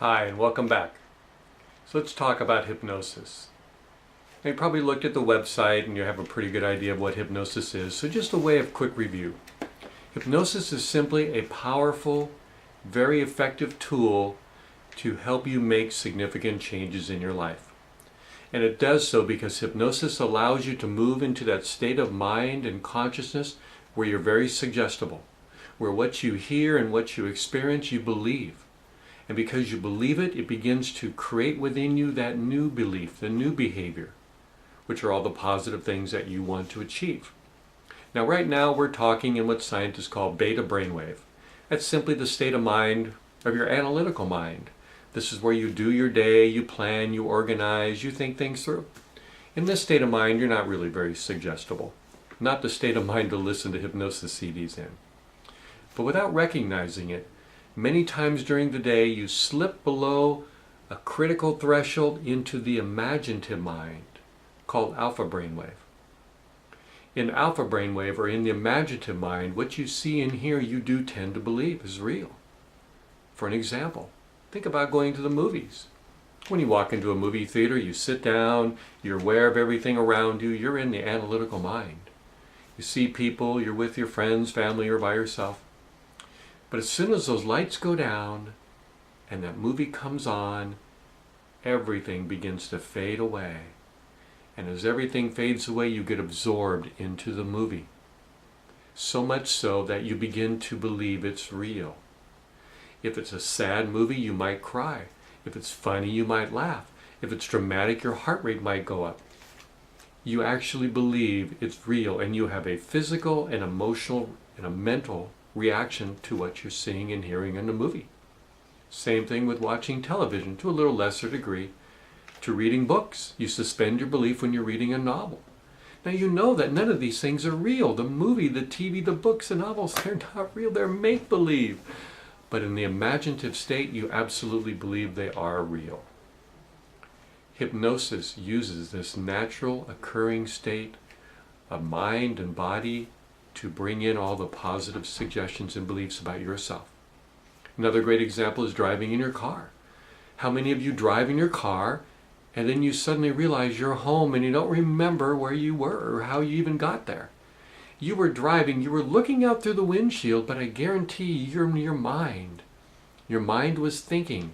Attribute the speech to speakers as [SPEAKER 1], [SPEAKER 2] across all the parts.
[SPEAKER 1] Hi, and welcome back. So let's talk about hypnosis. Now, you probably looked at the website and you have a pretty good idea of what hypnosis is, so just a way of quick review. Hypnosis is simply a powerful, very effective tool to help you make significant changes in your life. And it does so because hypnosis allows you to move into that state of mind and consciousness where you're very suggestible, where what you hear and what you experience you believe. And because you believe it, it begins to create within you that new belief, the new behavior, which are all the positive things that you want to achieve. Now, right now, we're talking in what scientists call beta brainwave. That's simply the state of mind of your analytical mind. This is where you do your day, you plan, you organize, you think things through. In this state of mind, you're not really very suggestible. Not the state of mind to listen to hypnosis CDs in. But without recognizing it, many times during the day, you slip below a critical threshold into the imaginative mind, called alpha brainwave. In alpha brainwave, or in the imaginative mind, what you see and hear you do tend to believe is real. For an example, think about going to the movies. When you walk into a movie theater, you sit down, you're aware of everything around you, you're in the analytical mind. You see people, you're with your friends, family, or by yourself. But as soon as those lights go down and that movie comes on, everything begins to fade away. And as everything fades away, you get absorbed into the movie. So much so that you begin to believe it's real. If it's a sad movie, you might cry. If it's funny, you might laugh. If it's dramatic, your heart rate might go up. You actually believe it's real, and you have a physical and emotional and a mental reaction to what you're seeing and hearing in the movie. Same thing with watching television, to a little lesser degree, to reading books. You suspend your belief when you're reading a novel. Now you know that none of these things are real. The movie, the TV, the books, the novels, they're not real. They're make-believe. But in the imaginative state, you absolutely believe they are real. Hypnosis uses this natural occurring state of mind and body to bring in all the positive suggestions and beliefs about yourself. Another great example is driving in your car. How many of you drive in your car and then you suddenly realize you're home and you don't remember where you were or how you even got there? You were driving, you were looking out through the windshield, but I guarantee you're in your mind. Your mind was thinking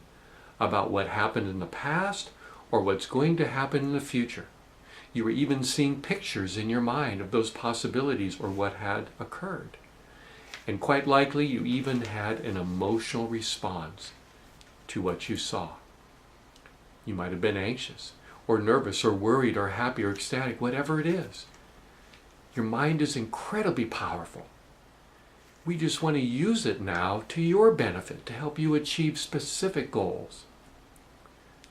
[SPEAKER 1] about what happened in the past or what's going to happen in the future. You were even seeing pictures in your mind of those possibilities or what had occurred. And quite likely you even had an emotional response to what you saw. You might have been anxious or nervous or worried or happy or ecstatic, whatever it is. Your mind is incredibly powerful. We just want to use it now to your benefit to help you achieve specific goals.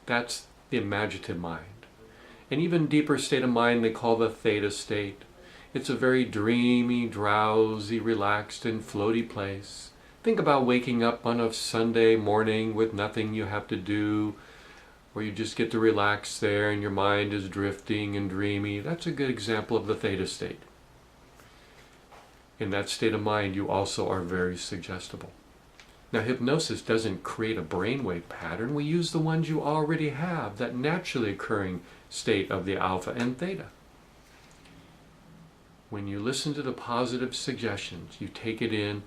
[SPEAKER 1] That's the imaginative mind. An even deeper state of mind they call the theta state. It's a very dreamy, drowsy, relaxed, and floaty place. Think about waking up on a Sunday morning with nothing you have to do, where you just get to relax there and your mind is drifting and dreamy. That's a good example of the theta state. In that state of mind, you also are very suggestible. Now, hypnosis doesn't create a brainwave pattern. We use the ones you already have, that naturally occurring state of the alpha and theta. When you listen to the positive suggestions, you take it in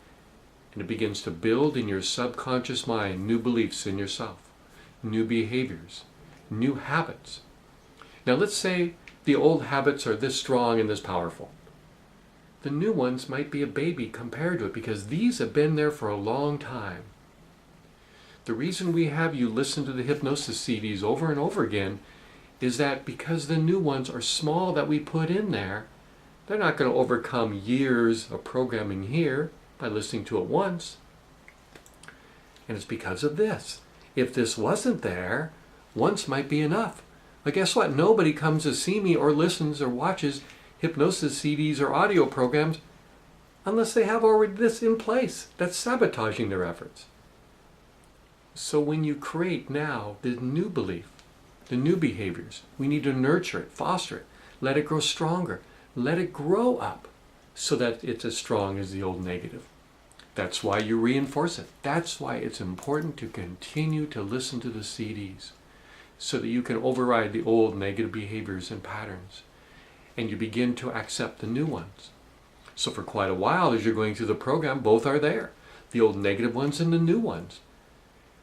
[SPEAKER 1] and it begins to build in your subconscious mind new beliefs in yourself, new behaviors, new habits. Now let's say the old habits are this strong and this powerful. The new ones might be a baby compared to it because these have been there for a long time. The reason we have you listen to the hypnosis CDs over and over again is that because the new ones are small that we put in there, they're not going to overcome years of programming here by listening to it once. And it's because of this. If this wasn't there, once might be enough. But guess what? Nobody comes to see me or listens or watches hypnosis CDs or audio programs unless they have already this in place. That's sabotaging their efforts. So when you create now the new belief, the new behaviors, we need to nurture it, foster it, let it grow stronger, let it grow up so that it's as strong as the old negative. That's why you reinforce it. That's why it's important to continue to listen to the CDs so that you can override the old negative behaviors and patterns and you begin to accept the new ones. So for quite a while as you're going through the program, both are there. The old negative ones and the new ones.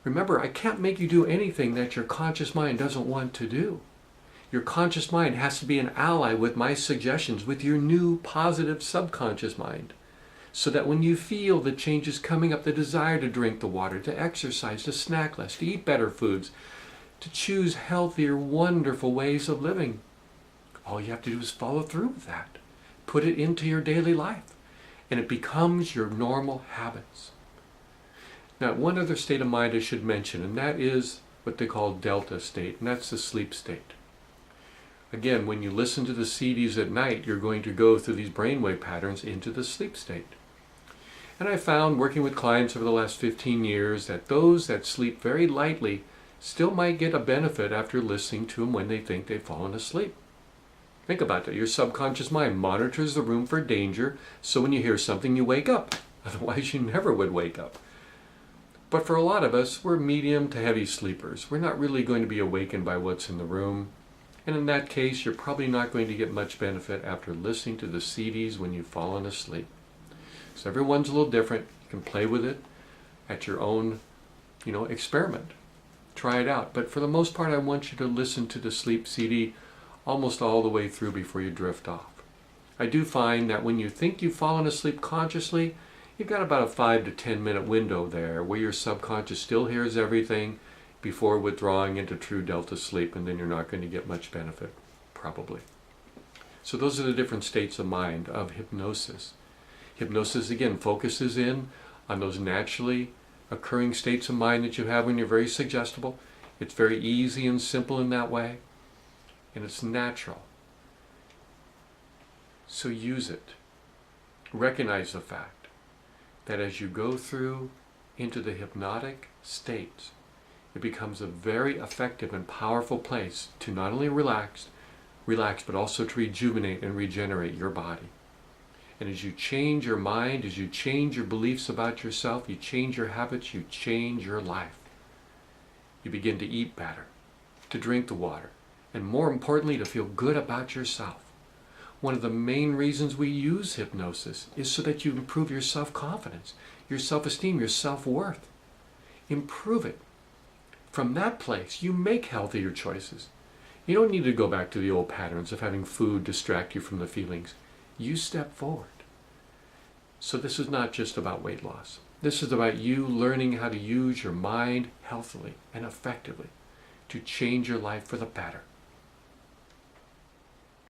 [SPEAKER 1] Remember, I can't make you do anything that your conscious mind doesn't want to do. Your conscious mind has to be an ally with my suggestions, with your new positive subconscious mind. So that when you feel the changes coming up, the desire to drink the water, to exercise, to snack less, to eat better foods, to choose healthier, wonderful ways of living, all you have to do is follow through with that. Put it into your daily life, and it becomes your normal habits. Now, one other state of mind I should mention, and that is what they call delta state, and that's the sleep state. Again, when you listen to the CDs at night, you're going to go through these brainwave patterns into the sleep state. And I found, working with clients over the last 15 years, that those that sleep very lightly still might get a benefit after listening to them when they think they've fallen asleep. Think about that. Your subconscious mind monitors the room for danger, so when you hear something, you wake up. Otherwise, you never would wake up. But for a lot of us, we're medium to heavy sleepers. We're not really going to be awakened by what's in the room. And in that case, you're probably not going to get much benefit after listening to the CDs when you've fallen asleep. So everyone's a little different. You can play with it at your own, experiment. Try it out. But for the most part, I want you to listen to the sleep CD almost all the way through before you drift off. I do find that when you think you've fallen asleep consciously, you've got about a 5 to 10 minute window there where your subconscious still hears everything before withdrawing into true delta sleep, and then you're not going to get much benefit, probably. So those are the different states of mind of hypnosis. Hypnosis, again, focuses in on those naturally occurring states of mind that you have when you're very suggestible. It's very easy and simple in that way, and it's natural. So use it. Recognize the fact that as you go through into the hypnotic states, it becomes a very effective and powerful place to not only relax, but also to rejuvenate and regenerate your body. And as you change your mind, as you change your beliefs about yourself, you change your habits, you change your life. You begin to eat better, to drink the water, and more importantly, to feel good about yourself. One of the main reasons we use hypnosis is so that you improve your self-confidence, your self-esteem, your self-worth. Improve it. From that place, you make healthier choices. You don't need to go back to the old patterns of having food distract you from the feelings. You step forward. So this is not just about weight loss. This is about you learning how to use your mind healthily and effectively to change your life for the better.